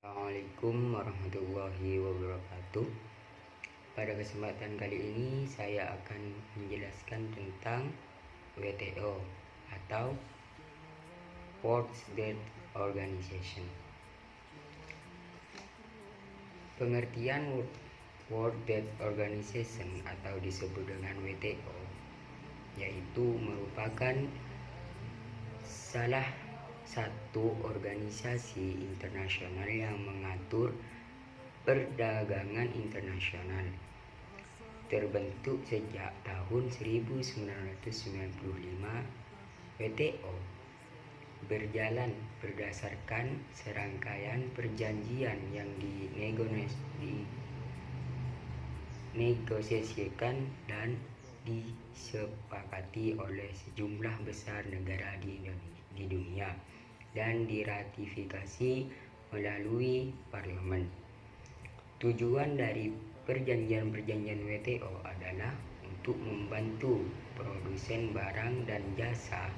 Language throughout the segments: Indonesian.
Assalamualaikum warahmatullahi wabarakatuh. Pada kesempatan kali ini saya akan menjelaskan tentang WTO atau World Trade Organization. Pengertian World Trade Organization atau disebut dengan WTO yaitu merupakan salah satu organisasi internasional yang mengatur perdagangan internasional. Terbentuk sejak tahun 1995, WTO berjalan berdasarkan serangkaian perjanjian yang dinegosiasikan dan disepakati oleh sejumlah besar negara di dunia dan diratifikasi melalui parlemen. Tujuan dari perjanjian-perjanjian WTO adalah untuk membantu produsen barang dan jasa,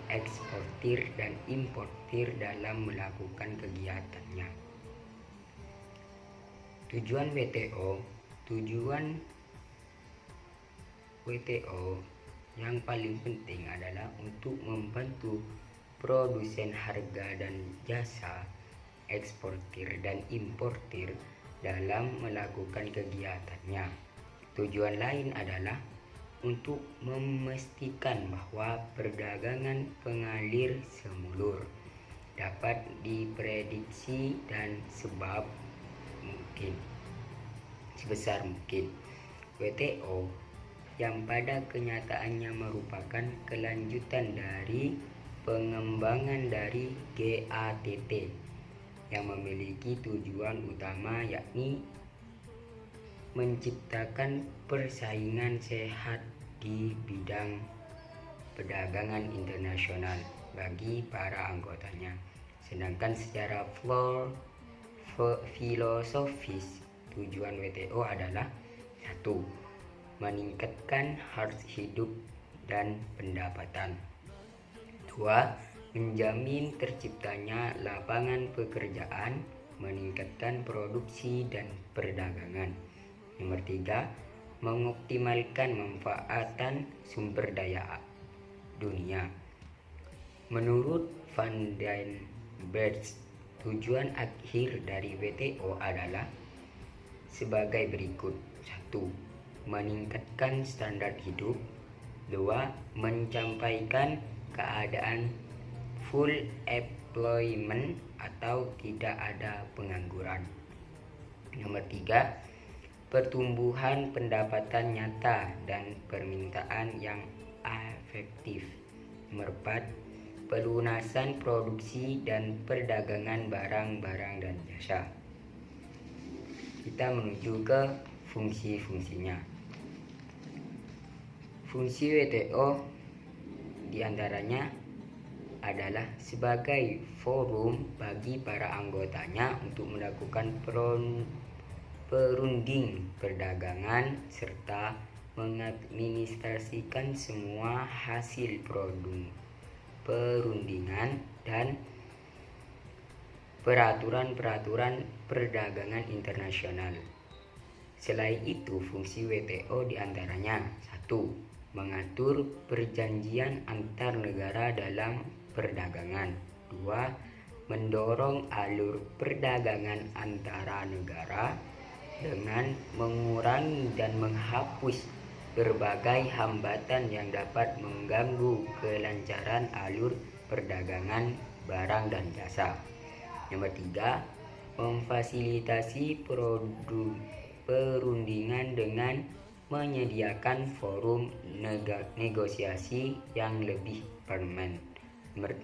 eksportir dan importir dalam melakukan kegiatannya. Tujuan WTO yang paling penting adalah untuk membantu produsen harga dan jasa, eksportir dan importir dalam melakukan kegiatannya. Tujuan lain adalah untuk memastikan bahwa perdagangan pengalir semulur dapat diprediksi dan sebesar mungkin. WTO yang pada kenyataannya merupakan kelanjutan dari pengembangan dari GATT yang memiliki tujuan utama yakni menciptakan persaingan sehat di bidang perdagangan internasional bagi para anggotanya. Sedangkan secara filosofis, tujuan WTO adalah 1. Meningkatkan hak hidup dan pendapatan. 2. Menjamin terciptanya lapangan pekerjaan, meningkatkan produksi dan perdagangan. Nomor 3. Mengoptimalkan manfaatan sumber daya dunia. Menurut Van den Berg, tujuan akhir dari WTO adalah sebagai berikut. 1. Meningkatkan standar hidup. 2. Mencapai keadaan full employment atau tidak ada pengangguran. Nomor 3. Pertumbuhan pendapatan nyata dan permintaan yang efektif. Nomor 4. Pelunasan produksi dan perdagangan barang-barang dan jasa. Kita menuju ke fungsi-fungsinya. Fungsi WTO diantaranya adalah sebagai forum bagi para anggotanya untuk melakukan perunding perdagangan serta mengadministrasikan semua hasil perundingan dan peraturan-peraturan perdagangan internasional. Selain itu, fungsi WTO diantaranya 1. Mengatur perjanjian antar negara dalam perdagangan. 2. Mendorong alur perdagangan antara negara dengan mengurangi dan menghapus berbagai hambatan yang dapat mengganggu kelancaran alur perdagangan barang dan jasa. Nomor 3. Memfasilitasi perundingan dengan menyediakan forum negosiasi yang lebih permanen. Nomor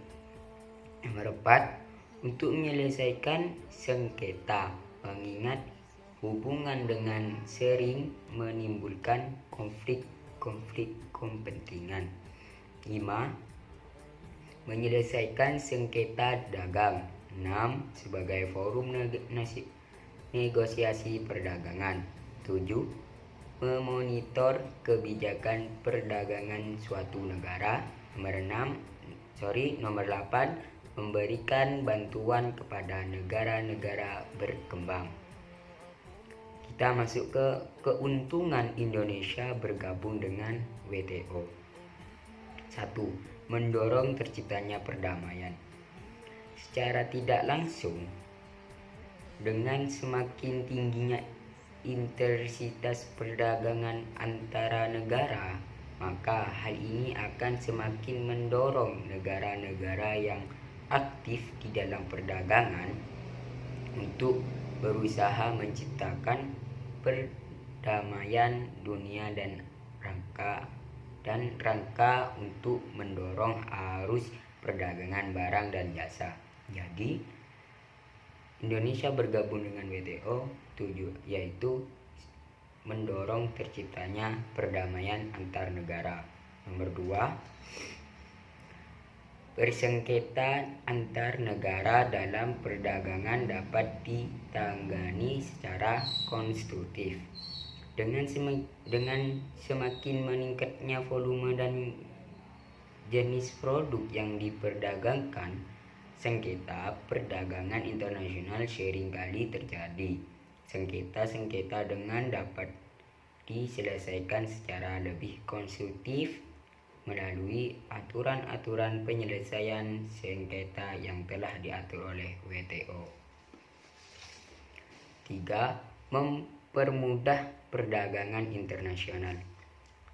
4. Untuk menyelesaikan sengketa, mengingat hubungan dengan sering menimbulkan konflik kepentingan. 5. Menyelesaikan sengketa dagang. 6. Sebagai forum negosiasi perdagangan. 7. Memonitor kebijakan perdagangan suatu negara. Nomor 8. memberikan bantuan kepada negara-negara berkembang. Kita masuk ke keuntungan Indonesia bergabung dengan WTO. 1. Mendorong terciptanya perdamaian. Secara tidak langsung, dengan semakin tingginya intensitas perdagangan antara negara, maka hal ini akan semakin mendorong negara-negara yang aktif di dalam perdagangan untuk berusaha menciptakan perdamaian dunia dan rangka untuk mendorong arus perdagangan barang dan jasa. Jadi Indonesia bergabung dengan WTO yaitu mendorong terciptanya perdamaian antar negara. Nomor 2, persengketaan antar negara dalam perdagangan dapat ditangani secara konstruktif. Dengan semakin meningkatnya volume dan jenis produk yang diperdagangkan, sengketa perdagangan internasional seringkali terjadi. Sengketa dengan dapat diselesaikan secara lebih konstruktif melalui aturan-aturan penyelesaian sengketa yang telah diatur oleh WTO. 3. Mempermudah perdagangan internasional.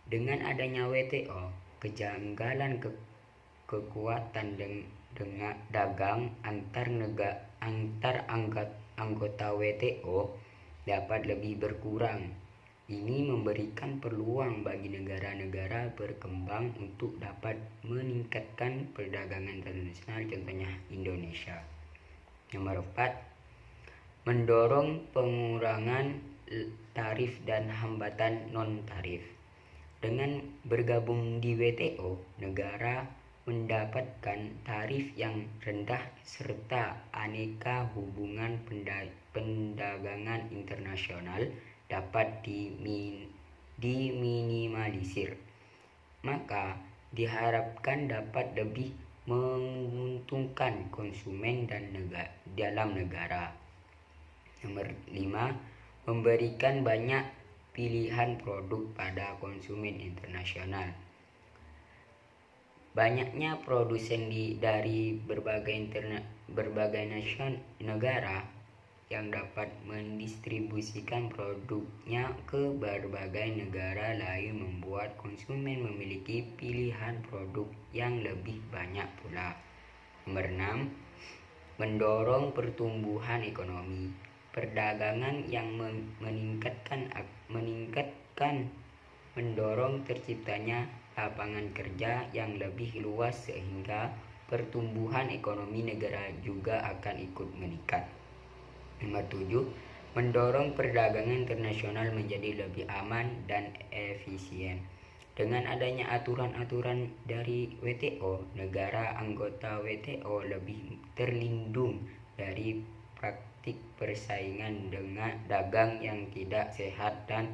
Dengan adanya WTO, kejanggalan kekuatan dagang antar anggota WTO dapat lebih berkurang. Ini memberikan peluang bagi negara-negara berkembang untuk dapat meningkatkan perdagangan internasional, contohnya Indonesia. Nomor 4, mendorong pengurangan tarif dan hambatan non-tarif. Dengan bergabung di WTO, negara mendapatkan tarif yang rendah serta aneka hubungan perdagangan internasional dapat diminimalisir. Maka diharapkan dapat lebih menguntungkan konsumen dan dalam negara. Nomor 5, memberikan banyak pilihan produk pada konsumen internasional. Banyaknya produsen dari berbagai negara yang dapat mendistribusikan produknya ke berbagai negara lain membuat konsumen memiliki pilihan produk yang lebih banyak pula. Nomor 6, mendorong pertumbuhan ekonomi. Perdagangan yang meningkatkan mendorong terciptanya lapangan kerja yang lebih luas sehingga pertumbuhan ekonomi negara juga akan ikut meningkat. Nomor 7, mendorong perdagangan internasional menjadi lebih aman dan efisien. Dengan adanya aturan-aturan dari WTO, negara anggota WTO lebih terlindung dari praktik persaingan dengan dagang yang tidak sehat dan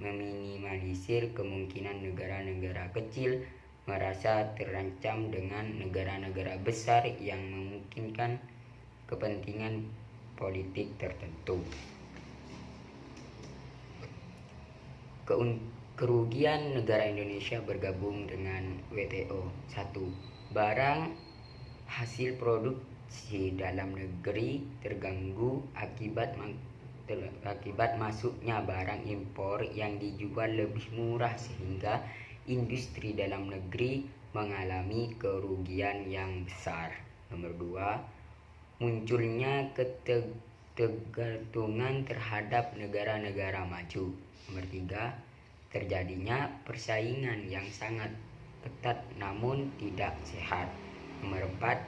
meminimalisir kemungkinan negara-negara kecil merasa terancam dengan negara-negara besar yang memungkinkan kepentingan politik tertentu. Kerugian negara Indonesia bergabung dengan WTO. 1. Barang hasil produksi dalam negeri terganggu akibat masuknya barang impor yang dijual lebih murah sehingga industri dalam negeri mengalami kerugian yang besar. Nomor 2, munculnya ketergantungan terhadap negara-negara maju. Nomor 3, terjadinya persaingan yang sangat ketat namun tidak sehat. Nomor 4,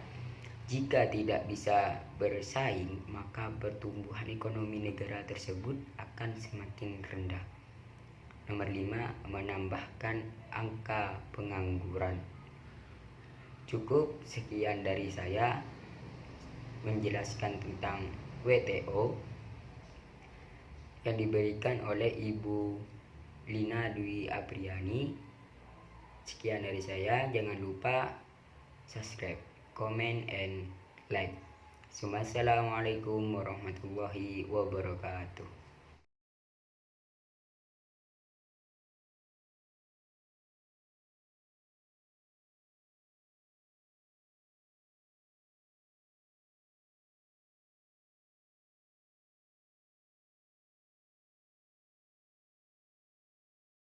jika tidak bisa bersaing, maka pertumbuhan ekonomi negara tersebut akan semakin rendah. Nomor 5, menambahkan angka pengangguran. Cukup sekian dari saya menjelaskan tentang WTO yang diberikan oleh Ibu Lina Dwi Apriani. Sekian dari saya, jangan lupa subscribe. comment, and like. Assalamualaikum warahmatullahi wabarakatuh.